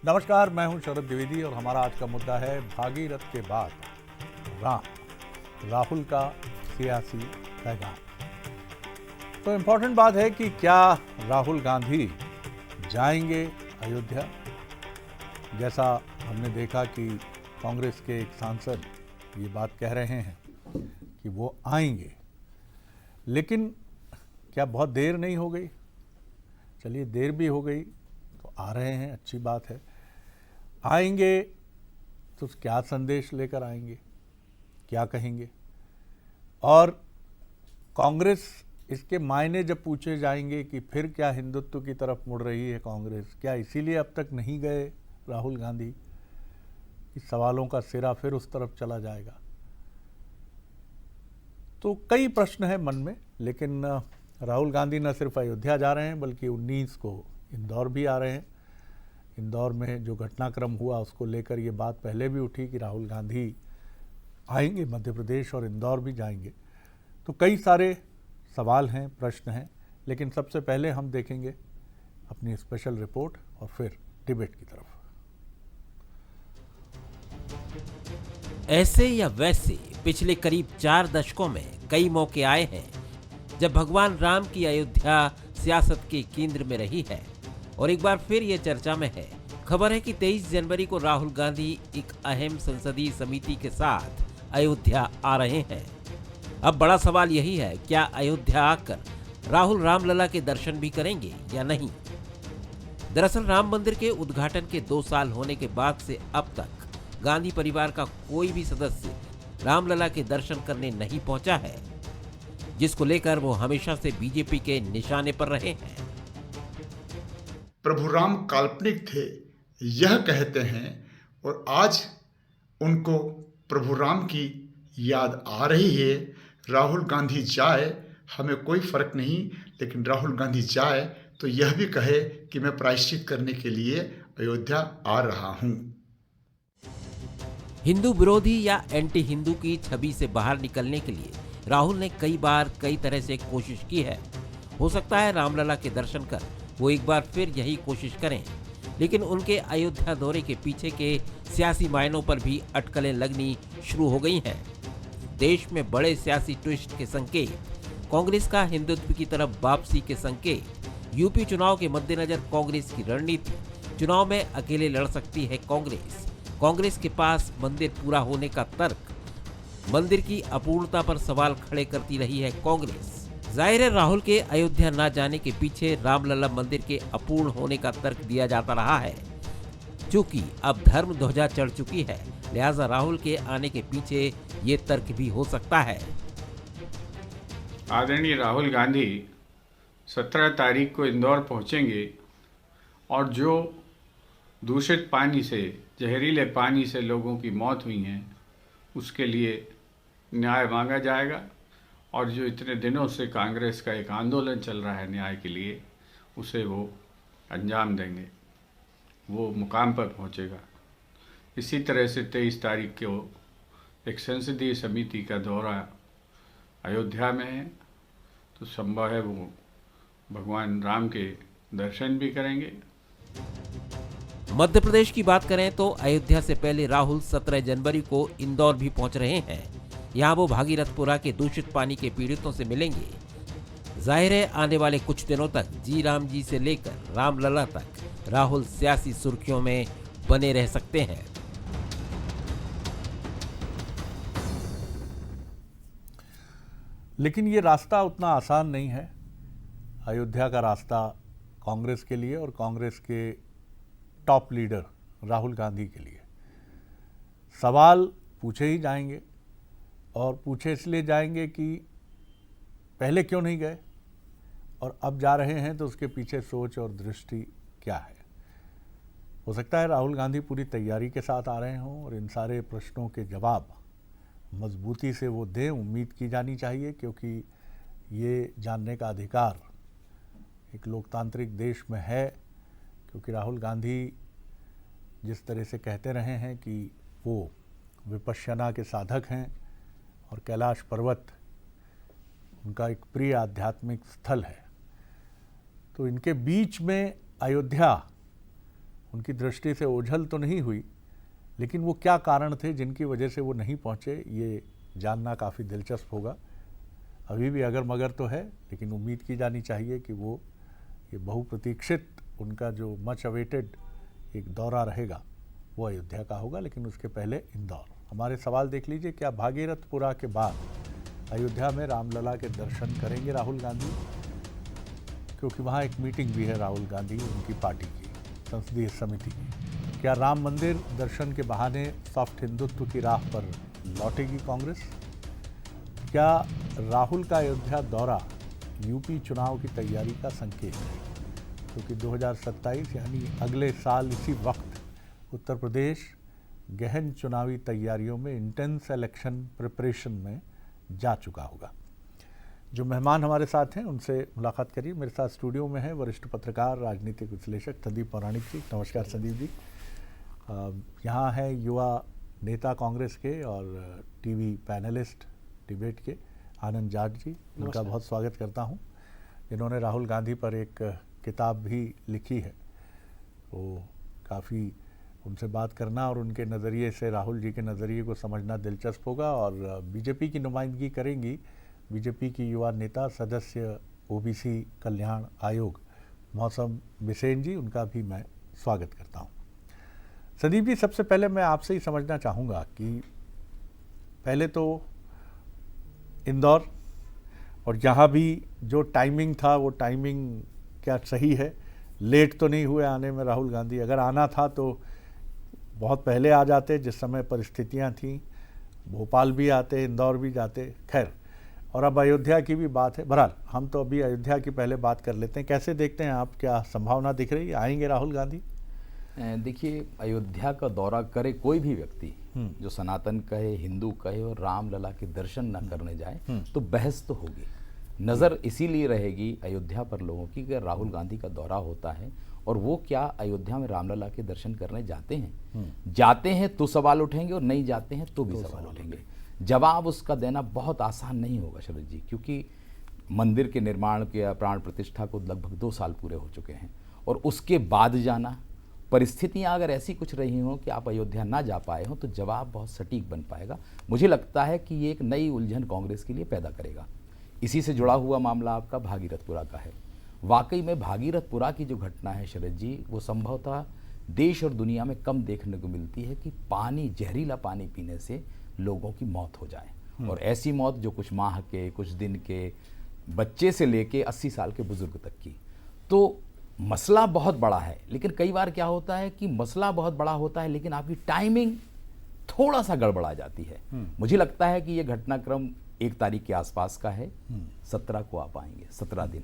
नमस्कार, मैं हूं शरद द्विवेदी और हमारा आज का मुद्दा है भागीरथ के बाद राहुल का सियासी पैगाम। तो इम्पोर्टेंट बात है कि क्या राहुल गांधी जाएंगे अयोध्या? जैसा हमने देखा कि कांग्रेस के एक सांसद ये बात कह रहे हैं कि वो आएंगे, लेकिन क्या बहुत देर नहीं हो गई? चलिए, देर भी हो गई तो आ रहे हैं, अच्छी बात है। आएंगे तो क्या संदेश लेकर आएंगे, क्या कहेंगे? और कांग्रेस, इसके मायने जब पूछे जाएंगे कि फिर क्या हिंदुत्व की तरफ मुड़ रही है कांग्रेस, क्या इसीलिए अब तक नहीं गए राहुल गांधी? इस सवालों का सिरा फिर उस तरफ चला जाएगा। तो कई प्रश्न हैं मन में, लेकिन राहुल गांधी न सिर्फ अयोध्या जा रहे हैं बल्कि 19 को इंदौर भी आ रहे हैं। इंदौर में जो घटनाक्रम हुआ उसको लेकर ये बात पहले भी उठी कि राहुल गांधी आएंगे मध्य प्रदेश और इंदौर भी जाएंगे। तो कई सारे सवाल हैं, प्रश्न हैं, लेकिन सबसे पहले हम देखेंगे अपनी स्पेशल रिपोर्ट और फिर डिबेट की तरफ। ऐसे या वैसे पिछले करीब 4 दशकों में कई मौके आए हैं जब भगवान राम की अयोध्या सियासत के केंद्र में रही है और एक बार फिर ये चर्चा में है। खबर है कि 23 जनवरी को राहुल गांधी एक अहम संसदीय समिति के साथ अयोध्या आ रहे हैं। अब बड़ा सवाल यही है, क्या अयोध्या आकर राहुल रामलला के दर्शन भी करेंगे या नहीं? दरअसल राम मंदिर के उद्घाटन के 2 साल होने के बाद से अब तक गांधी परिवार का कोई भी सदस्य रामलला के दर्शन करने नहीं पहुंचा है, जिसको लेकर वो हमेशा से बीजेपी के निशाने पर रहे हैं। प्रभु राम काल्पनिक थे, यह कहते हैं, और आज उनको प्रभु राम की याद आ रही है। राहुल गांधी जाए, हमें कोई फर्क नहीं, लेकिन राहुल गांधी जाए तो यह भी कहे कि मैं प्रायश्चित करने के लिए अयोध्या आ रहा हूं। हिंदू विरोधी या एंटी हिंदू की छवि से बाहर निकलने के लिए राहुल ने कई बार कई तरह से कोशिश की है। हो सकता है रामलला के दर्शन कर वो एक बार फिर यही कोशिश करें, लेकिन उनके अयोध्या दौरे के पीछे के सियासी मायनों पर भी अटकलें लगनी शुरू हो गई हैं। देश में बड़े सियासी ट्विस्ट के संकेत, कांग्रेस का हिंदुत्व की तरफ वापसी के संकेत, यूपी चुनाव के मद्देनजर कांग्रेस की रणनीति, चुनाव में अकेले लड़ सकती है कांग्रेस, कांग्रेस के पास मंदिर पूरा होने का तर्क, मंदिर की अपूर्णता पर सवाल खड़े करती रही है कांग्रेस। जाहिर है राहुल के अयोध्या न जाने के पीछे रामलला मंदिर के अपूर्ण होने का तर्क दिया जाता रहा है। चूंकि अब धर्म ध्वजा चढ़ चुकी है, लिहाजा राहुल के आने के पीछे ये तर्क भी हो सकता है। आदरणीय राहुल गांधी 17 तारीख को इंदौर पहुंचेंगे और जो दूषित पानी से, जहरीले पानी से लोगों की मौत हुई है, उसके लिए न्याय मांगा जाएगा। और जो इतने दिनों से कांग्रेस का एक आंदोलन चल रहा है न्याय के लिए, उसे वो अंजाम देंगे, वो मुकाम पर पहुंचेगा। इसी तरह से 23 तारीख को एक संसदीय समिति का दौरा अयोध्या में है, तो संभव है वो भगवान राम के दर्शन भी करेंगे। मध्य प्रदेश की बात करें तो अयोध्या से पहले राहुल 17 जनवरी को इंदौर भी पहुंच रहे हैं। यहाँ वो भागीरथपुरा के दूषित पानी के पीड़ितों से मिलेंगे। जाहिर है आने वाले कुछ दिनों तक जी राम जी से लेकर रामलला तक राहुल सियासी सुर्खियों में बने रह सकते हैं। लेकिन ये रास्ता उतना आसान नहीं है, अयोध्या का रास्ता कांग्रेस के लिए और कांग्रेस के टॉप लीडर राहुल गांधी के लिए। सवाल पूछे ही जाएंगे, और पूछे इसलिए जाएंगे कि पहले क्यों नहीं गए और अब जा रहे हैं, तो उसके पीछे सोच और दृष्टि क्या है। हो सकता है राहुल गांधी पूरी तैयारी के साथ आ रहे हों और इन सारे प्रश्नों के जवाब मजबूती से वो दें, उम्मीद की जानी चाहिए, क्योंकि ये जानने का अधिकार एक लोकतांत्रिक देश में है। क्योंकि राहुल गांधी जिस तरह से कहते रहे हैं कि वो विपश्यना के साधक हैं और कैलाश पर्वत उनका एक प्रिय आध्यात्मिक स्थल है, तो इनके बीच में अयोध्या उनकी दृष्टि से ओझल तो नहीं हुई, लेकिन वो क्या कारण थे जिनकी वजह से वो नहीं पहुँचे, ये जानना काफ़ी दिलचस्प होगा। अभी भी अगर मगर तो है, लेकिन उम्मीद की जानी चाहिए कि वो ये बहुप्रतीक्षित उनका जो मच अवेटेड एक दौरा रहेगा वो अयोध्या का होगा। लेकिन उसके पहले इंदौर। हमारे सवाल देख लीजिए, क्या भागीरथपुरा के बाद अयोध्या में रामलला के दर्शन करेंगे राहुल गांधी? क्योंकि वहाँ एक मीटिंग भी है राहुल गांधी उनकी पार्टी की संसदीय समिति की। क्या राम मंदिर दर्शन के बहाने सॉफ्ट हिंदुत्व की राह पर लौटेगी कांग्रेस? क्या राहुल का अयोध्या दौरा यूपी चुनाव की तैयारी का संकेत है? क्योंकि 2027 यानी अगले साल इसी वक्त उत्तर प्रदेश गहन चुनावी तैयारियों में, इंटेंस इलेक्शन प्रिपरेशन में जा चुका होगा। जो मेहमान हमारे साथ हैं उनसे मुलाकात करिए। मेरे साथ स्टूडियो में है वरिष्ठ पत्रकार, राजनीतिक विश्लेषक संदीप पौराणिक जी। नमस्कार संदीप जी। यहाँ है युवा नेता कांग्रेस के और टीवी पैनलिस्ट डिबेट के आनंद जाट जी, उनका बहुत स्वागत करता हूँ, जिन्होंने राहुल गांधी पर एक किताब भी लिखी है। वो काफ़ी उनसे बात करना और उनके नज़रिए से, राहुल जी के नज़रिए को समझना दिलचस्प होगा। और बीजेपी की नुमाइंदगी करेंगी बीजेपी की युवा नेता, सदस्य ओबीसी कल्याण आयोग मौसम बिसेन जी, उनका भी मैं स्वागत करता हूँ। संदीप जी, सबसे पहले मैं आपसे ही समझना चाहूँगा कि पहले तो इंदौर, और जहाँ भी जो टाइमिंग था वो टाइमिंग क्या सही है? लेट तो नहीं हुए आने में राहुल गांधी? अगर आना था तो बहुत पहले आ जाते, जिस समय परिस्थितियाँ थीं। भोपाल भी आते, इंदौर भी जाते। खैर, और अब अयोध्या की भी बात है। बहरहाल हम तो अभी अयोध्या की पहले बात कर लेते हैं। कैसे देखते हैं आप, क्या संभावना दिख रही है, आएंगे राहुल गांधी? देखिए, अयोध्या का दौरा करे कोई भी व्यक्ति, जो सनातन कहे, हिंदू कहे और रामलला के दर्शन न करने जाए, तो बहस तो होगी। नज़र इसीलिए रहेगी अयोध्या पर लोगों की कि राहुल गांधी का दौरा होता है और वो क्या अयोध्या में रामलला के दर्शन करने जाते हैं तो सवाल उठेंगे, और नहीं जाते हैं तो भी सवाल उठेंगे। जवाब उसका देना बहुत आसान नहीं होगा शरद जी, क्योंकि मंदिर के निर्माण के प्राण प्रतिष्ठा को लगभग 2 साल पूरे हो चुके हैं, और उसके बाद जाना, परिस्थितियां अगर ऐसी कुछ रही हों कि आप अयोध्या ना जा पाए हों, तो जवाब बहुत सटीक बन पाएगा। मुझे लगता है कि ये एक नई उलझन कांग्रेस के लिए पैदा करेगा। इसी से जुड़ा हुआ मामला आपका भागीरथपुरा का है। वाकई में भागीरथपुरा की जो घटना है शरद जी, वो संभवतः देश और दुनिया में कम देखने को मिलती है कि पानी, जहरीला पानी पीने से लोगों की मौत हो जाए, और ऐसी मौत जो कुछ माह के, कुछ दिन के बच्चे से लेके 80 साल के बुजुर्ग तक की। तो मसला बहुत बड़ा है, लेकिन कई बार क्या होता है कि मसला बहुत बड़ा होता है लेकिन आपकी टाइमिंग थोड़ा सा गड़बड़ा जाती है। मुझे लगता है कि यह घटनाक्रम 1 तारीख के आसपास का है। 17 को आप आएंगे, 17 दिन।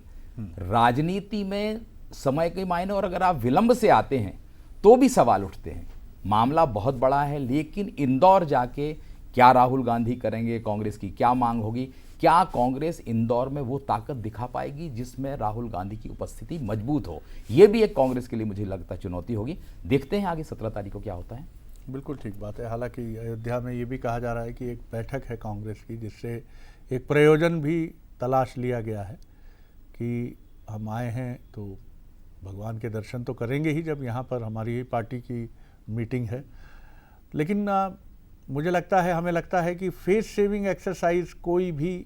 राजनीति में समय के मायने, और अगर आप विलंब से आते हैं तो भी सवाल उठते हैं। मामला बहुत बड़ा है, लेकिन इंदौर जाके क्या राहुल गांधी करेंगे, कांग्रेस की क्या मांग होगी, क्या कांग्रेस इंदौर में वो ताकत दिखा पाएगी जिसमें राहुल गांधी की उपस्थिति मजबूत हो? ये भी एक कांग्रेस के लिए मुझे लगता है चुनौती होगी। देखते हैं आगे 17 तारीख को क्या होता है। बिल्कुल ठीक बात है। हालांकि अयोध्या में ये भी कहा जा रहा है कि एक बैठक है कांग्रेस की, जिससे एक प्रयोजन भी तलाश लिया गया है कि हम आए हैं तो भगवान के दर्शन तो करेंगे ही, जब यहाँ पर हमारी ही पार्टी की मीटिंग है। लेकिन मुझे लगता है, हमें लगता है कि फेस सेविंग एक्सरसाइज कोई भी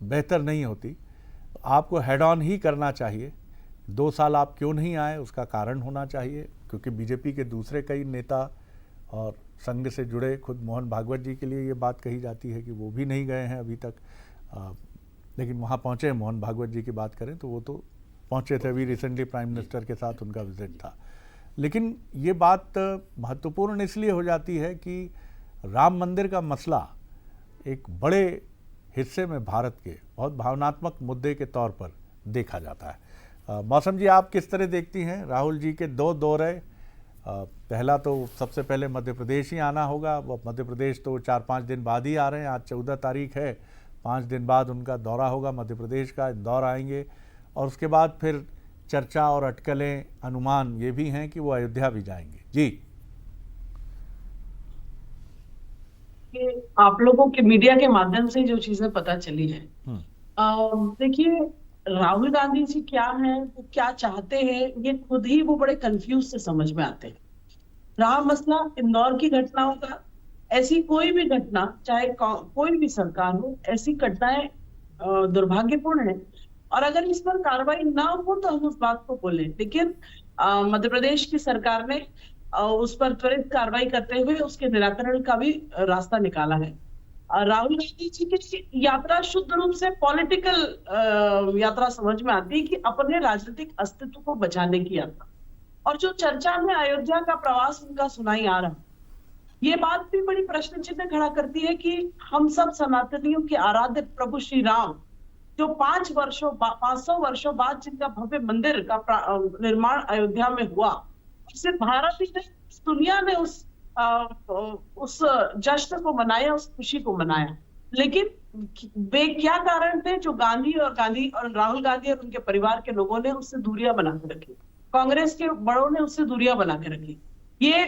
बेहतर नहीं होती। आपको हेड ऑन ही करना चाहिए। 2 साल आप क्यों नहीं आए, उसका कारण होना चाहिए, क्योंकि बीजेपी के दूसरे कई नेता और संघ से जुड़े, खुद मोहन भागवत जी के लिए ये बात कही जाती है कि वो भी नहीं गए हैं अभी तक। लेकिन वहाँ पहुँचे। मोहन भागवत जी की बात करें तो वो तो पहुँचे थे, अभी रिसेंटली प्राइम मिनिस्टर के साथ उनका विजिट था। लेकिन ये बात महत्वपूर्ण इसलिए हो जाती है कि राम मंदिर का मसला एक बड़े हिस्से में भारत के बहुत भावनात्मक मुद्दे के तौर पर देखा जाता है। मौसम जी, आप किस तरह देखती हैं राहुल जी के 2 दौरे? पहला तो सबसे पहले मध्य प्रदेश ही आना होगा। मध्य प्रदेश तो 4-5 दिन बाद ही आ रहे हैं। आज 14 तारीख है, 5 दिन बाद उनका दौरा होगा मध्य प्रदेश का। इंदौर आएंगे और उसके बाद फिर चर्चा और अटकलें, अनुमान ये भी हैं कि वो अयोध्या भी जाएंगे। जी, आप लोगों के मीडिया के माध्यम से जो चीजें पता चली है, देखिए, राहुल गांधी जी क्या हैं, वो क्या चाहते हैं, ये खुद ही वो बड़े कंफ्यूज से समझ में आते हैं। रहा मसला इंदौर की घटनाओं का, ऐसी कोई भी घटना, चाहे कोई भी सरकार हो, ऐसी घटनाएं दुर्भाग्यपूर्ण है। और अगर इस पर कार्रवाई ना हो तो हम उस बात को बोलें, लेकिन मध्य प्रदेश की सरकार ने उस पर त्वरित कार्रवाई करते हुए उसके निराकरण का भी रास्ता निकाला है। राहुल गांधी जी की यात्रा शुद्ध रूप से पॉलिटिकल यात्रा समझ में आती है, कि अपने राजनीतिक अस्तित्व को बचाने की यात्रा। और जो चर्चा में अयोध्या का प्रवास उनका सुनाई आ रहा है, ये बात भी बड़ी प्रश्न चिन्ह खड़ा करती है कि हम सब सनातनियों के आराध्य प्रभु श्री राम, जो 500 वर्षों बाद जिनका भव्य मंदिर का निर्माण अयोध्या में हुआ, सिर्फ भारत ही नहीं, दुनिया ने उस जश्न को मनाया, उस खुशी को मनाया। लेकिन वे क्या कारण थे जो गांधी और राहुल गांधी और उनके परिवार के लोगों ने उससे दूरियां बना के रखी, कांग्रेस के बड़ों ने उससे दूरियां बना के रखी। ये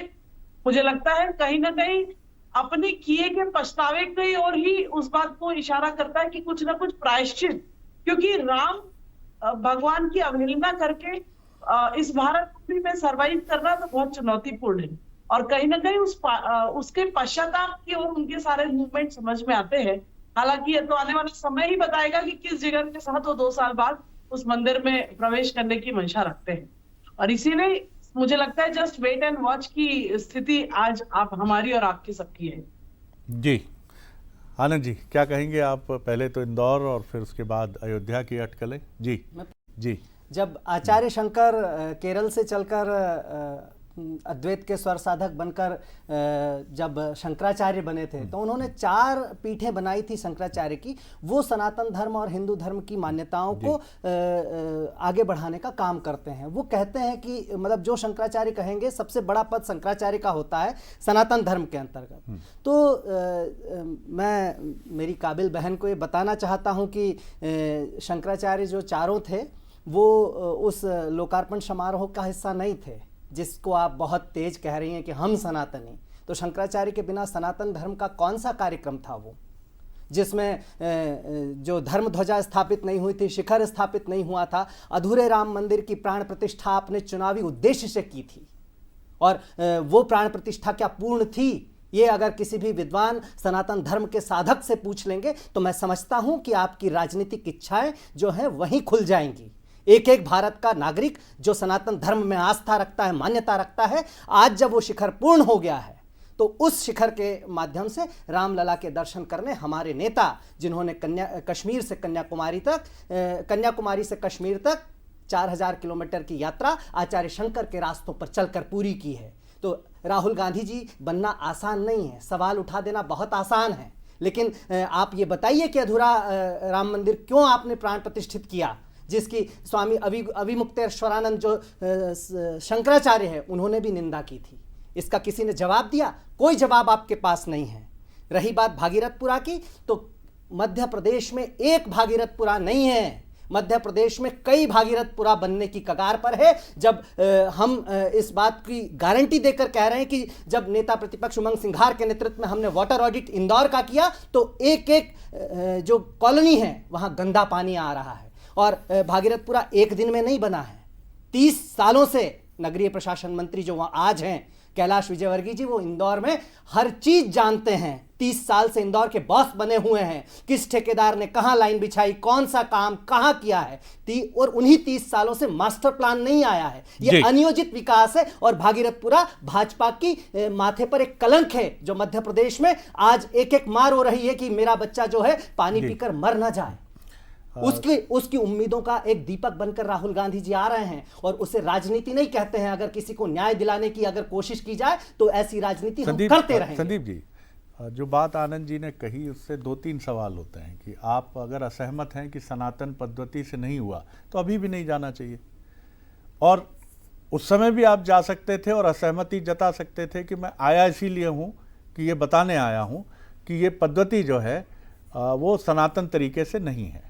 मुझे लगता है कहीं ना कहीं अपने किए के पछतावे की ओर ही उस बात को इशारा करता है कि कुछ ना कुछ प्रायश्चित, क्योंकि राम भगवान की अवहेलना करके इस भारत भूमि में सरवाइव करना तो बहुत चुनौतीपूर्ण है। और कहीं ना कहीं उसके पश्चाताप की ओर उनके सारे मूवमेंट समझ में आते हैं। हालांकि ये तो आने वाला समय ही बताएगा कि किस जगह के साथ वो 2 साल बाद उस मंदिर में प्रवेश करने की मंशा रखते हैं। और इसीलिए मुझे लगता है जस्ट वेट एंड वॉच की स्थिति आज आप हमारी और आपकी सबकी है। जी आनंद जी क्या कहेंगे आप? पहले तो इंदौर और फिर उसके बाद अयोध्या की अटकलें। जी जी। जब आचार्य शंकर केरल से चलकर अद्वैत के स्वर साधक बनकर जब शंकराचार्य बने थे, तो उन्होंने 4 पीठें बनाई थी शंकराचार्य की। वो सनातन धर्म और हिंदू धर्म की मान्यताओं को आगे बढ़ाने का काम करते हैं। वो कहते हैं कि मतलब जो शंकराचार्य कहेंगे सबसे बड़ा पद शंकराचार्य का होता है सनातन धर्म के अंतर्गत। तो मैं मेरी काबिल बहन को ये बताना चाहता हूँ कि शंकराचार्य जो चारों थे वो उस लोकार्पण समारोह का हिस्सा नहीं थे, जिसको आप बहुत तेज कह रही हैं कि हम सनातनी। तो शंकराचार्य के बिना सनातन धर्म का कौन सा कार्यक्रम था वो, जिसमें जो धर्म ध्वजा स्थापित नहीं हुई थी, शिखर स्थापित नहीं हुआ था, अधूरे राम मंदिर की प्राण प्रतिष्ठा आपने चुनावी उद्देश्य से की थी। और वो प्राण प्रतिष्ठा क्या पूर्ण थी, ये अगर किसी भी विद्वान सनातन धर्म के साधक से पूछ लेंगे तो मैं समझता हूं कि आपकी राजनीतिक इच्छाएं जो हैं वहीं खुल जाएंगी। एक एक भारत का नागरिक जो सनातन धर्म में आस्था रखता है, मान्यता रखता है, आज जब वो शिखर पूर्ण हो गया है तो उस शिखर के माध्यम से रामलला के दर्शन करने हमारे नेता, जिन्होंने कश्मीर से कन्याकुमारी तक, कन्याकुमारी से कश्मीर तक 4000 किलोमीटर की यात्रा आचार्य शंकर के रास्तों पर चलकर पूरी की है। तो राहुल गांधी जी बनना आसान नहीं है, सवाल उठा देना बहुत आसान है, लेकिन आप ये बताइए कि अधूरा राम मंदिर क्यों आपने प्राण प्रतिष्ठित किया, जिसकी स्वामी अविमुक्तेश्वरानंद जो शंकराचार्य है उन्होंने भी निंदा की थी। इसका किसी ने जवाब दिया? कोई जवाब आपके पास नहीं है। रही बात भागीरथपुरा की, तो मध्य प्रदेश में एक भागीरथपुरा नहीं है, मध्य प्रदेश में कई भागीरथपुरा बनने की कगार पर है। जब हम इस बात की गारंटी देकर कह रहे हैं कि जब नेता प्रतिपक्ष उमंग सिंघार के नेतृत्व में हमने वाटर ऑडिट इंदौर का किया तो एक एक जो कॉलोनी है वहां गंदा पानी आ रहा है। और भागीरथपुरा एक दिन में नहीं बना है, 30 सालों से नगरीय प्रशासन मंत्री जो वहां आज हैं कैलाश विजयवर्गीय जी, वो इंदौर में हर चीज जानते हैं। 30 साल से इंदौर के बॉस बने हुए हैं, किस ठेकेदार ने कहां लाइन बिछाई, कौन सा काम कहां किया है, और उन्हीं 30 सालों से मास्टर प्लान नहीं आया है। ये अनियोजित विकास है और भागीरथपुरा भाजपा की माथे पर एक कलंक है, जो मध्य प्रदेश में आज एक एक मार हो रही है कि मेरा बच्चा जो है पानी पीकर मर ना जाए। उसकी उम्मीदों का एक दीपक बनकर राहुल गांधी जी आ रहे हैं, और उसे राजनीति नहीं कहते हैं। अगर किसी को न्याय दिलाने की अगर कोशिश की जाए तो ऐसी राजनीति हम करते रहेंगे। संदीप जी, जो बात आनंद जी ने कही उससे 2-3 सवाल होते हैं कि आप अगर असहमत हैं कि सनातन पद्धति से नहीं हुआ तो अभी भी नहीं जाना चाहिए, और उस समय भी आप जा सकते थे और असहमति जता सकते थे कि मैं आया इसीलिए हूँ कि ये बताने आया हूँ कि ये पद्धति जो है वो सनातन तरीके से नहीं है।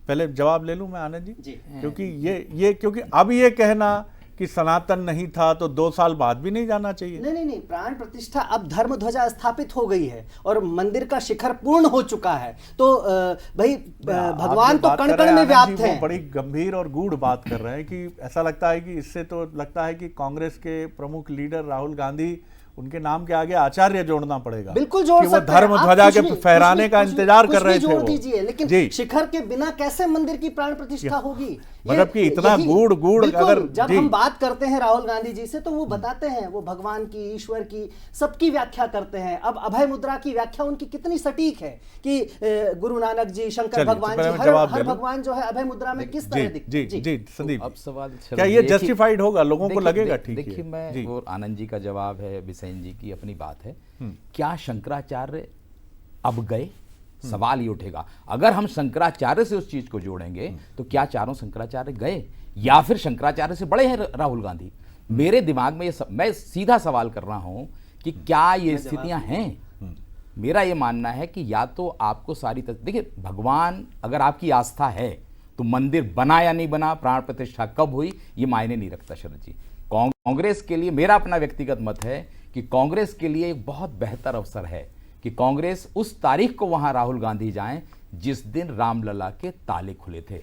पहले जवाब ले लूं मैं आनंद जी, क्योंकि ये क्योंकि अब ये कहना कि कि सनातन नहीं था तो 2 साल बाद भी नहीं जाना चाहिए? नहीं, प्राण प्रतिष्ठा, अब धर्म ध्वजा स्थापित हो गई है और मंदिर का शिखर पूर्ण हो चुका है, तो भाई भगवान तो कण कण में व्याप्त हैं। बड़ी गंभीर और गूढ़ बात कर रहे हैं कि ऐसा लगता है कि इससे तो लगता है कि कांग्रेस के प्रमुख लीडर राहुल गांधी, उनके नाम के आगे आचार्य जोड़ना पड़ेगा। बिल्कुल जोड़ कि वो सकते हैं। धर्म आप ध्वजा कुछ के भी- फहराने कुछ का भी- इंतजार कुछ कर रहे भी थे जोड़ वो। दीजिए, लेकिन जी। शिखर के बिना कैसे मंदिर की प्राण प्रतिष्ठा होगी? मतलब कि इतना गूढ़ बिल्कुल, अगर जब जी। हम बात करते हैं राहुल गांधी जी से तो वो बताते हैं, वो भगवान की, ईश्वर की, सबकी व्याख्या करते हैं। अब अभय मुद्रा की व्याख्या उनकी कितनी सटीक है कि गुरु नानक जी, शंकर चलिए, भगवान तो जी, पहले जवाब हर दे लो। भगवान जो है अभय मुद्रा में किस तरह दिखते जी जी संदीप, अब सवाल क्या ये जस्टिफाइड होगा? लोगों को लगेगा ठीक है? देखिए, मैं जी। और आनंद जी का जवाब है, बिसेन जी की अपनी बात है। क्या शंकराचार्य अब गए? सवाल ये उठेगा, अगर हम शंकराचार्य से उस चीज को जोड़ेंगे तो क्या चारों शंकराचार्य गए या फिर शंकराचार्य से बड़े हैं राहुल गांधी? मेरे दिमाग में मैं सीधा सवाल कर रहा हूं कि क्या ये स्थितियां हैं? मेरा ये मानना है कि या तो आपको देखिए, भगवान अगर आपकी आस्था है तो मंदिर बना या नहीं बना, प्राण प्रतिष्ठा कब हुई, ये मायने नहीं रखता शरद जी। कांग्रेस के लिए मेरा अपना व्यक्तिगत मत है कि कांग्रेस के लिए एक बहुत बेहतर अवसर है कि कांग्रेस उस तारीख को वहां राहुल गांधी जाएं जिस दिन रामलला के ताले खुले थे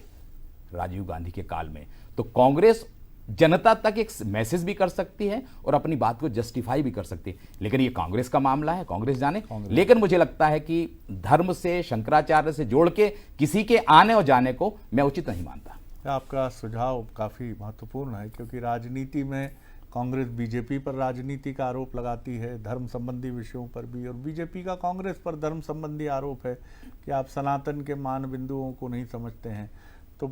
राजीव गांधी के काल में। तो कांग्रेस जनता तक एक मैसेज भी कर सकती है और अपनी बात को जस्टिफाई भी कर सकती है, लेकिन ये कांग्रेस का मामला है, कांग्रेस जाने। लेकिन मुझे लगता है कि धर्म से, शंकराचार्य से जोड़ के किसी के आने और जाने को मैं उचित नहीं मानता। आपका सुझाव काफ़ी महत्वपूर्ण है, क्योंकि राजनीति में कांग्रेस बीजेपी पर राजनीति का आरोप लगाती है, धर्म संबंधी विषयों पर भी, और बीजेपी का कांग्रेस पर धर्म संबंधी आरोप है कि आप सनातन के मान बिंदुओं को नहीं समझते हैं। तो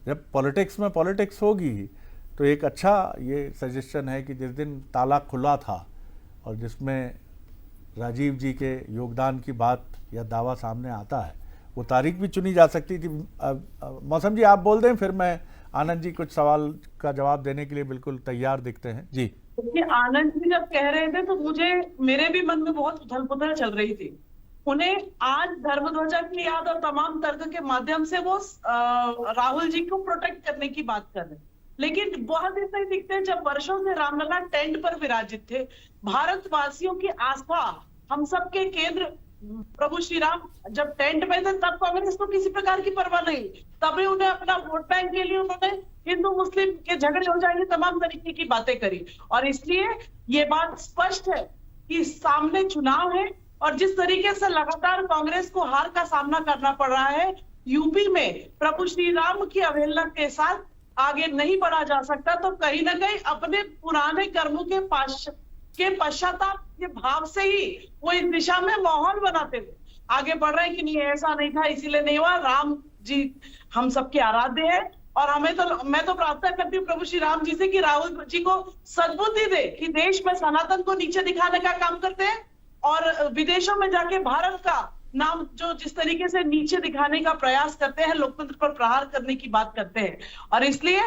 जब पॉलिटिक्स में पॉलिटिक्स होगी तो एक अच्छा ये सजेशन है कि जिस दिन ताला खुला था और जिसमें राजीव जी के योगदान की बात या दावा सामने आता है, वो तारीख भी चुनी जा सकती थी। मौसम जी आप बोल दें, फिर मैं आनंद जी कुछ सवाल का जवाब देने के लिए बिल्कुल तैयार दिखते हैं। जी देखिए, आनंद जी जब कह रहे थे तो मेरे भी मन में बहुत उथल पुथल चल रही थी। उन्हें आज धर्मध्वजा की याद और तमाम तर्क के माध्यम से वो राहुल जी को प्रोटेक्ट करने की बात कर रहे हैं, लेकिन बहुत ऐसा ही दिखते हैं जब वर्षों से रामलला टेंट पर विराजित थे। भारतवासियों की आस्था, हम सबके केंद्र प्रभु श्री राम जब टेंट पे थे तब कांग्रेस को किसी प्रकार की परवाह नहीं, तभी उन्हें अपना वोट बैंक के लिए उन्होंने हिंदू मुस्लिम के झगड़े हो जाएंगे तमाम तरीके की बातें करी। और इसलिए ये बात स्पष्ट है कि सामने चुनाव है और जिस तरीके से लगातार कांग्रेस को हार का सामना करना पड़ रहा है, यूपी में प्रभु श्री राम की अवहेलना के साथ आगे नहीं बढ़ा जा सकता। तो कहीं ना कहीं अपने पुराने कर्मों के पश्चाताप के भाव से ही वो इस दिशा में माहौल बनाते हुए आगे बढ़ रहे हैं कि नहीं ऐसा नहीं था, इसीलिए नहीं हुआ। राम जी हम सबके आराध्य है और मैं तो प्रार्थना करती हूँ प्रभु श्री राम जी से कि राहुल जी को सद्बुद्धि दे कि देश में सनातन को नीचे दिखाने का काम करते हैं और विदेशों में जाके भारत का नाम जो जिस तरीके से नीचे दिखाने का प्रयास करते हैं, लोकतंत्र पर प्रहार करने की बात करते हैं। और इसलिए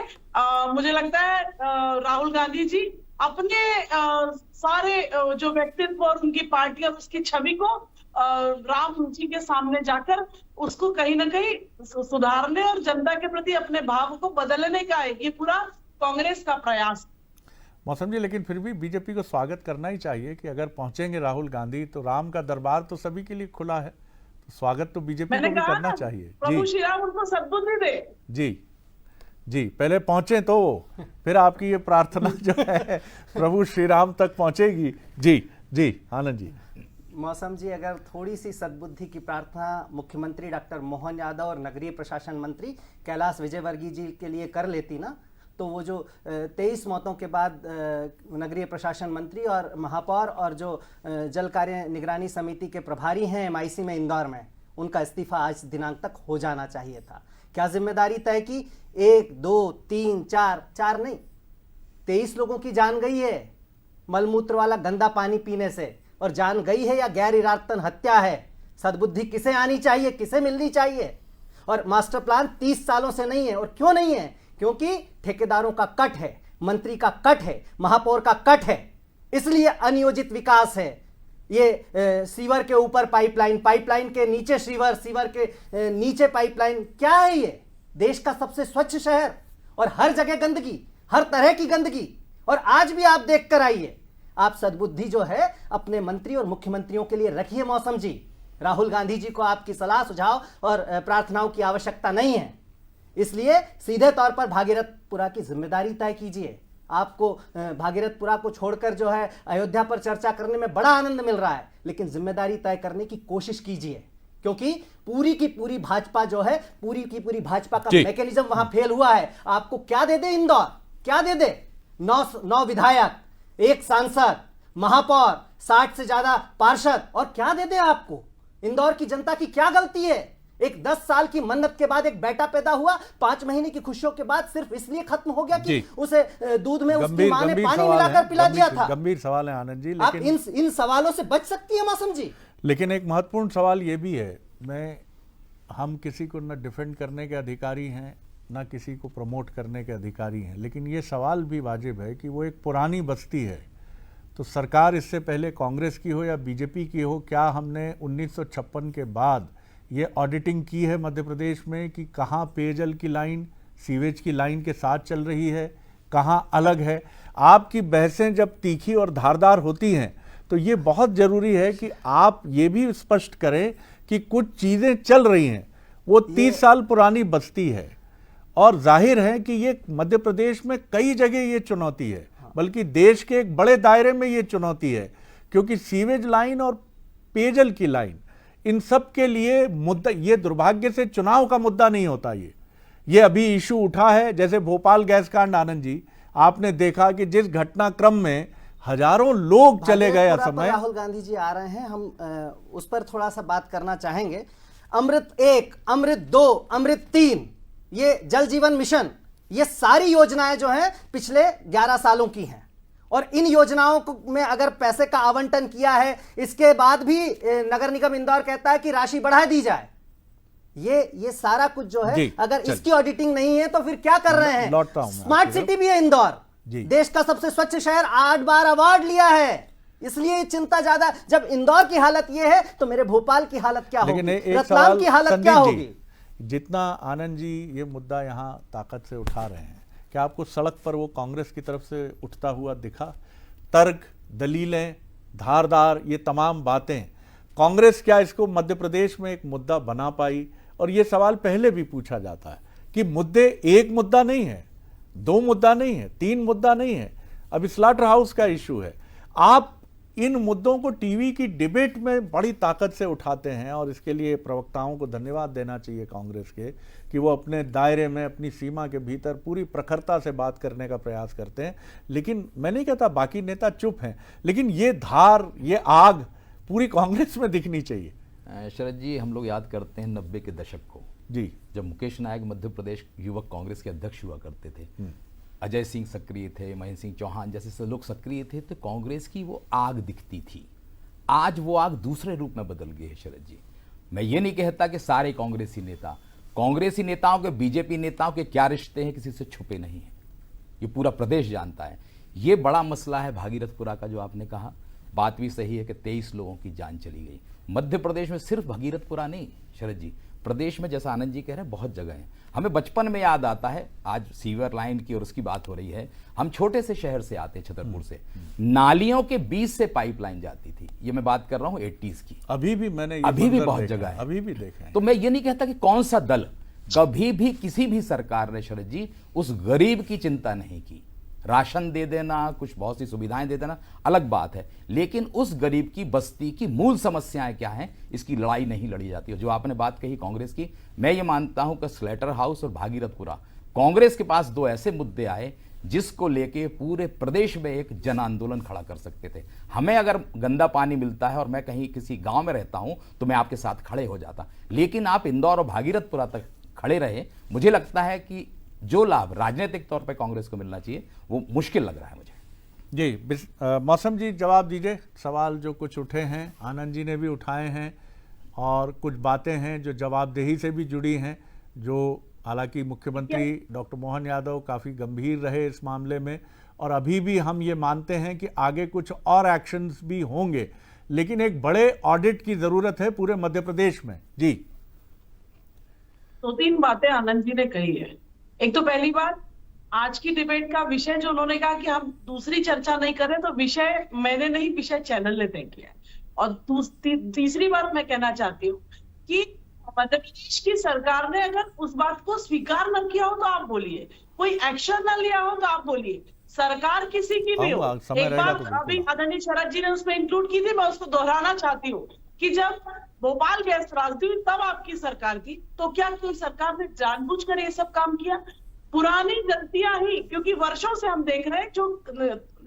मुझे लगता है राहुल गांधी जी अपने सारे जो व्यक्तित्व और उनकी पार्टी और उसकी छवि को राम जी के सामने जाकर उसको कहीं ना कहीं सुधारने और जनता के प्रति अपने भाव को बदलने का है ये पूरा कांग्रेस का प्रयास। मौसम जी, लेकिन फिर भी बीजेपी को स्वागत करना ही चाहिए कि अगर पहुंचेंगे राहुल गांधी तो राम का दरबार तो सभी के लिए खुला है, तो स्वागत तो बीजेपी को भी करना चाहिए। प्रभु श्री राम उनको सद्बुद्धि दे। जी जी, पहले पहुंचे तो फिर आपकी ये प्रार्थना जो है प्रभु श्री राम तक पहुंचेगी। जी जी आनंद जी। मौसम जी, अगर थोड़ी सी सद्बुद्धि की प्रार्थना मुख्यमंत्री डॉक्टर मोहन यादव और नगरीय प्रशासन मंत्री कैलाश विजयवर्गीय जी के लिए कर लेती ना, तो वो जो 23 मौतों के बाद नगरीय प्रशासन मंत्री और महापौर और जो जल कार्य निगरानी समिति के प्रभारी हैं एमआईसी में इंदौर में, उनका इस्तीफा आज दिनांक तक हो जाना चाहिए था। क्या जिम्मेदारी तय की? 1 2 3 4 नहीं, 23 लोगों की जान गई है मलमूत्र वाला गंदा पानी पीने से, और जान गई है या गैर इरादतन हत्या है। सद्बुद्धि किसे आनी चाहिए, किसे मिलनी चाहिए? और मास्टर प्लान 30 सालों से नहीं है। और क्यों नहीं है? क्योंकि ठेकेदारों का कट है, मंत्री का कट है, महापौर का कट है, इसलिए अनियोजित विकास है। ये सीवर के ऊपर पाइपलाइन, पाइपलाइन के नीचे सीवर, सीवर के नीचे पाइपलाइन, क्या है ये? देश का सबसे स्वच्छ शहर और हर जगह गंदगी, हर तरह की गंदगी। और आज भी आप देख कर आइए। आप सद्बुद्धि जो है अपने मंत्री और मुख्यमंत्रियों के लिए रखिए मौसम जी। राहुल गांधी जी को आपकी सलाह सुझाव और प्रार्थनाओं की आवश्यकता नहीं है। इसलिए सीधे तौर पर भागीरथपुरा की जिम्मेदारी तय कीजिए। आपको भागीरथपुरा को छोड़कर जो है अयोध्या पर चर्चा करने में बड़ा आनंद मिल रहा है, लेकिन जिम्मेदारी तय करने की कोशिश कीजिए, क्योंकि पूरी की पूरी भाजपा जो है, पूरी की पूरी भाजपा का मैकेनिज्म वहां फेल हुआ है। आपको क्या दे दे इंदौर, क्या दे दे? 9 विधायक, 1 सांसद, महापौर, 60 से ज्यादा पार्षद, और क्या दे दे आपको? इंदौर की जनता की क्या गलती है? एक 10 साल की मन्नत के बाद एक बेटा पैदा हुआ, 5 महीने की खुशियों के बाद सिर्फ इसलिए खत्म हो गया कि उसे दूध में उसकी मां ने पानी मिलाकर पिला दिया था। गंभीर सवाल है आनंद जी, आप इन सवालों से बच सकती है मौसम जी। लेकिन एक महत्वपूर्ण सवाल ये भी है, हम किसी को न डिफेंड करने के अधिकारी हैं, ना किसी को प्रमोट करने के अधिकारी हैं, लेकिन ये सवाल भी वाजिब है कि वो एक पुरानी बस्ती है। तो सरकार इससे पहले कांग्रेस की हो या बीजेपी की हो, क्या हमने 1956 के बाद ये ऑडिटिंग की है मध्य प्रदेश में कि कहाँ पेयजल की लाइन सीवेज की लाइन के साथ चल रही है, कहाँ अलग है? आपकी बहसें जब तीखी और धारदार होती हैं तो ये बहुत ज़रूरी है कि आप ये भी स्पष्ट करें कि कुछ चीज़ें चल रही हैं। वो 30 साल पुरानी बस्ती है और जाहिर है कि ये मध्य प्रदेश में कई जगह ये चुनौती है, बल्कि देश के एक बड़े दायरे में ये चुनौती है, क्योंकि सीवेज लाइन और पेयजल की लाइन, इन सब के लिए मुद्दा, ये दुर्भाग्य से चुनाव का मुद्दा नहीं होता। ये अभी इशू उठा है, जैसे भोपाल गैस कांड। आनंद जी, आपने देखा कि जिस घटनाक्रम में हजारों लोग चले गए असमय। राहुल गांधी जी आ रहे हैं, हम उस पर थोड़ा सा बात करना चाहेंगे। अमृत 1, अमृत 2, अमृत 3, ये जल जीवन मिशन, ये सारी योजनाएं जो हैं पिछले 11 सालों की हैं, और इन योजनाओं में अगर पैसे का आवंटन किया है, इसके बाद भी नगर निगम इंदौर कहता है कि राशि बढ़ा दी जाए। ये सारा कुछ जो है, अगर इसकी ऑडिटिंग नहीं है तो फिर क्या कर रहे हैं? स्मार्ट सिटी भी है इंदौर, देश का सबसे स्वच्छ शहर 8 बार अवार्ड लिया है। इसलिए चिंता ज्यादा, जब इंदौर की हालत ये है तो मेरे भोपाल की हालत क्या होगी, रतलाम की हालत क्या होगी? जितना आनंद जी ये मुद्दा यहाँ ताकत से उठा रहे हैं, क्या आपको सड़क पर वो कांग्रेस की तरफ से उठता हुआ दिखा? तर्क, दलीलें, धारदार, ये तमाम बातें, कांग्रेस क्या इसको मध्य प्रदेश में एक मुद्दा बना पाई? और ये सवाल पहले भी पूछा जाता है कि मुद्दे, एक मुद्दा नहीं है, 2 मुद्दा नहीं है, 3 मुद्दा नहीं है, अब स्लॉटर हाउस का इशू है। आप इन मुद्दों को टीवी की डिबेट में बड़ी ताकत से उठाते हैं, और इसके लिए प्रवक्ताओं को धन्यवाद देना चाहिए कांग्रेस के कि वो अपने दायरे में, अपनी सीमा के भीतर पूरी प्रखरता से बात करने का प्रयास करते हैं। लेकिन मैं नहीं कहता बाकी नेता चुप हैं, लेकिन ये धार, ये आग पूरी कांग्रेस में दिखनी चाहिए। शरद जी, हम लोग याद करते हैं 90 के दशक को जी, जब मुकेश नायक मध्य प्रदेश युवक कांग्रेस के अध्यक्ष हुआ करते थे, अजय सिंह सक्रिय थे, महेंद्र सिंह चौहान जैसे लोग सक्रिय थे, तो कांग्रेस की वो आग दिखती थी। आज वो आग दूसरे रूप में बदल गई है शरद जी। मैं ये नहीं कहता कि सारे कांग्रेसी नेताओं के बीजेपी नेताओं के क्या रिश्ते हैं किसी से छुपे नहीं हैं, ये पूरा प्रदेश जानता है। ये बड़ा मसला है भागीरथपुरा का, जो आपने कहा, बात भी सही है कि 23 लोगों की जान चली गई। मध्य प्रदेश में सिर्फ भागीरथपुरा नहीं शरद जी, प्रदेश में जैसा आनंद जी कह रहे हैं बहुत जगह है। हमें बचपन में याद आता है, आज सीवर लाइन की और उसकी बात हो रही है, हम छोटे से शहर से आते, छतरपुर से, नालियों के बीच से पाइपलाइन जाती थी। ये मैं बात कर रहा हूं 80s की। अभी भी मैंने अभी भी बहुत जगह है, अभी भी देखा है। तो मैं ये नहीं कहता कि कौन सा दल, कभी भी किसी भी सरकार ने शरद जी उस गरीब की चिंता नहीं की। राशन दे देना, कुछ बहुत सी सुविधाएं दे देना अलग बात है, लेकिन उस गरीब की बस्ती की मूल समस्याएं क्या हैं, इसकी लड़ाई नहीं लड़ी जाती। जो आपने बात कही कांग्रेस की, मैं ये मानता हूं कि स्लेटर हाउस और भागीरथपुरा, कांग्रेस के पास 2 ऐसे मुद्दे आए जिसको लेके पूरे प्रदेश में एक जन आंदोलन खड़ा कर सकते थे। हमें अगर गंदा पानी मिलता है और मैं कहीं किसी गांव में रहता हूं तो मैं आपके साथ खड़े हो जाता, लेकिन आप इंदौर और भागीरथपुरा तक खड़े रहे। मुझे लगता है कि जो लाभ राजनीतिक तौर पर कांग्रेस को मिलना चाहिए वो मुश्किल लग रहा है मुझे। जी, मौसम जी जवाब दीजिए। सवाल जो कुछ उठे हैं, आनंद जी ने भी उठाए हैं, और कुछ बातें हैं जो जवाबदेही से भी जुड़ी हैं, जो हालांकि मुख्यमंत्री डॉक्टर मोहन यादव काफ़ी गंभीर रहे इस मामले में, और अभी भी हम ये मानते हैं कि आगे कुछ और एक्शंस भी होंगे, लेकिन एक बड़े ऑडिट की ज़रूरत है पूरे मध्य प्रदेश में। जी, 2-3 बातें आनंद जी ने कही है। एक तो पहली बात आज की डिबेट का विषय जो उन्होंने कहा कि हम दूसरी चर्चा नहीं करें, तो विषय मैंने नहीं, विषय चैनल ने तय किया। और तीसरी बात मैं कहना चाहती हूँ कि मध्य प्रदेश की सरकार ने अगर उस बात को स्वीकार न किया हो तो आप बोलिए, कोई एक्शन न लिया हो तो आप बोलिए, सरकार किसी की भी हो। एक बात अभी आदरणीय शरद जी ने उसमें इंक्लूड की थी, मैं उसको दोहराना चाहती हूँ कि जब भोपाल गैस त्रासदी हुई तब आपकी सरकार की, तो क्या कोई सरकार ने जानबूझकर ये सब काम किया? पुरानी गलतियां ही, क्योंकि वर्षों से हम देख रहे हैं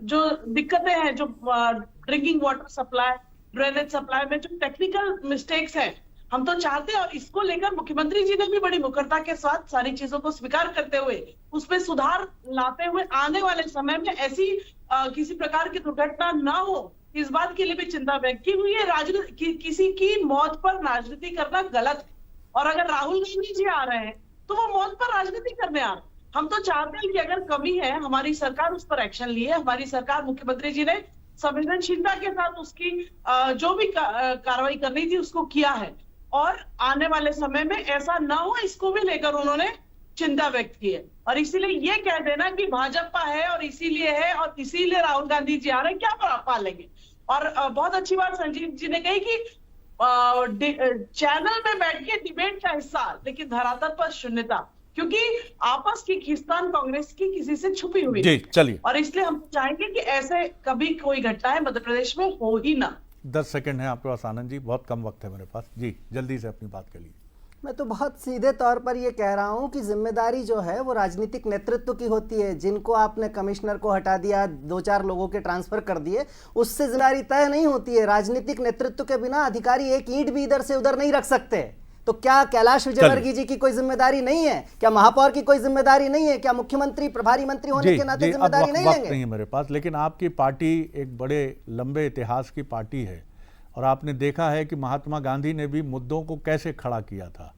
जो दिक्कतें हैं, जो drinking water supply, drainage supply में जो टेक्निकल मिस्टेक्स हैं, हम तो चाहते हैं, और इसको लेकर मुख्यमंत्री जी ने भी बड़ी मुखरता के साथ सारी चीजों को स्वीकार करते हुए उसमें सुधार लाते हुए आने वाले समय में ऐसी किसी प्रकार की दुर्घटना ना हो, इस बात के लिए भी चिंता व्यक्त की हुई है। राजनीति किसी की मौत पर राजनीति करना गलत है, और अगर राहुल गांधी जी आ रहे हैं तो वो मौत पर राजनीति करने आ रहे हैं। हम तो चाहते हैं कि अगर कमी है, हमारी सरकार उस पर एक्शन लिए, हमारी सरकार, मुख्यमंत्री जी ने संवेदनशीलता के साथ उसकी जो भी कार्रवाई करनी थी उसको किया है, और आने वाले समय में ऐसा ना हो इसको भी लेकर उन्होंने चिंता व्यक्त की है। और इसीलिए ये कह देना कि भाजपा है और इसीलिए राहुल गांधी जी आ रहे हैं, क्या पालेंगे। और बहुत अच्छी बात संजीव जी ने कही कि चैनल में बैठ के डिबेट का हिस्सा, लेकिन धरातल पर शून्यता, क्योंकि आपस की खींचतान कांग्रेस की किसी से छुपी हुई है। चलिए, और इसलिए हम चाहेंगे कि ऐसे कभी कोई घटना है मध्य प्रदेश में हो ही ना। 10 सेकंड है आपके पास आनंद जी, बहुत कम वक्त है मेरे पास जी, जल्दी से अपनी बात करिए। मैं तो बहुत सीधे तौर पर ये कह रहा हूँ कि जिम्मेदारी जो है वो राजनीतिक नेतृत्व की होती है। जिनको आपने कमिश्नर को हटा दिया, 2-4 लोगों के ट्रांसफर कर दिए, उससे जिम्मेदारी तय नहीं होती है। राजनीतिक नेतृत्व के बिना अधिकारी एक ईंट भी इधर से उधर नहीं रख सकते। तो क्या कैलाश विजयवर्गीय जी की कोई जिम्मेदारी नहीं है? क्या महापौर की कोई जिम्मेदारी नहीं है? क्या मुख्यमंत्री प्रभारी मंत्री होने के नाते जिम्मेदारी नहीं लेंगे? नहीं है मेरे पास, लेकिन आपकी पार्टी एक बड़े लंबे इतिहास की पार्टी है, और आपने देखा है कि महात्मा गांधी ने भी मुद्दों को कैसे खड़ा किया था।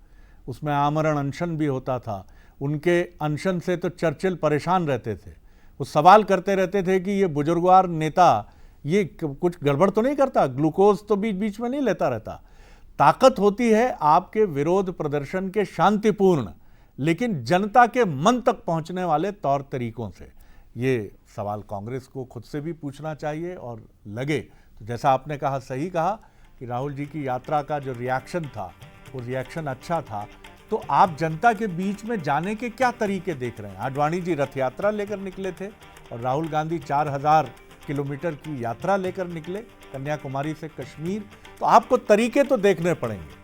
उसमें आमरण अनशन भी होता था। उनके अनशन से तो चर्चिल परेशान रहते थे, वो सवाल करते रहते थे कि ये बुजुर्गवार नेता ये कुछ गड़बड़ तो नहीं करता, ग्लूकोज तो बीच बीच में नहीं लेता रहता। ताकत होती है आपके विरोध प्रदर्शन के शांतिपूर्ण लेकिन जनता के मन तक पहुंचने वाले तौर तरीकों से। ये सवाल कांग्रेस को खुद से भी पूछना चाहिए, और लगे तो जैसा आपने कहा, सही कहा कि राहुल जी की यात्रा का जो रिएक्शन था वो रिएक्शन अच्छा था। तो आप जनता के बीच में जाने के क्या तरीके देख रहे हैं? आडवाणी जी रथ यात्रा लेकर निकले थे और राहुल गांधी 4000 किलोमीटर की यात्रा लेकर निकले कन्याकुमारी से कश्मीर। तो आपको तरीके तो देखने पड़ेंगे।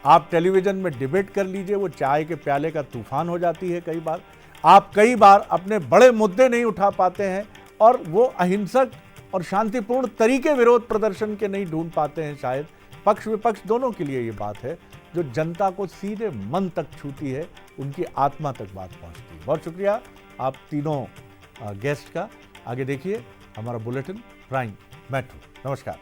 आप टेलीविजन में डिबेट कर लीजिए, वो चाय के प्याले का तूफान हो जाती है कई बार। आप कई बार अपने बड़े मुद्दे नहीं उठा पाते हैं, और वो अहिंसक और शांतिपूर्ण तरीके विरोध प्रदर्शन के नहीं ढूंढ पाते हैं। शायद पक्ष विपक्ष दोनों के लिए ये बात है जो जनता को सीधे मन तक छूती है, उनकी आत्मा तक बात पहुंचती है। बहुत शुक्रिया आप तीनों गेस्ट का। आगे देखिए हमारा बुलेटिन प्राइम मेट्रो। नमस्कार।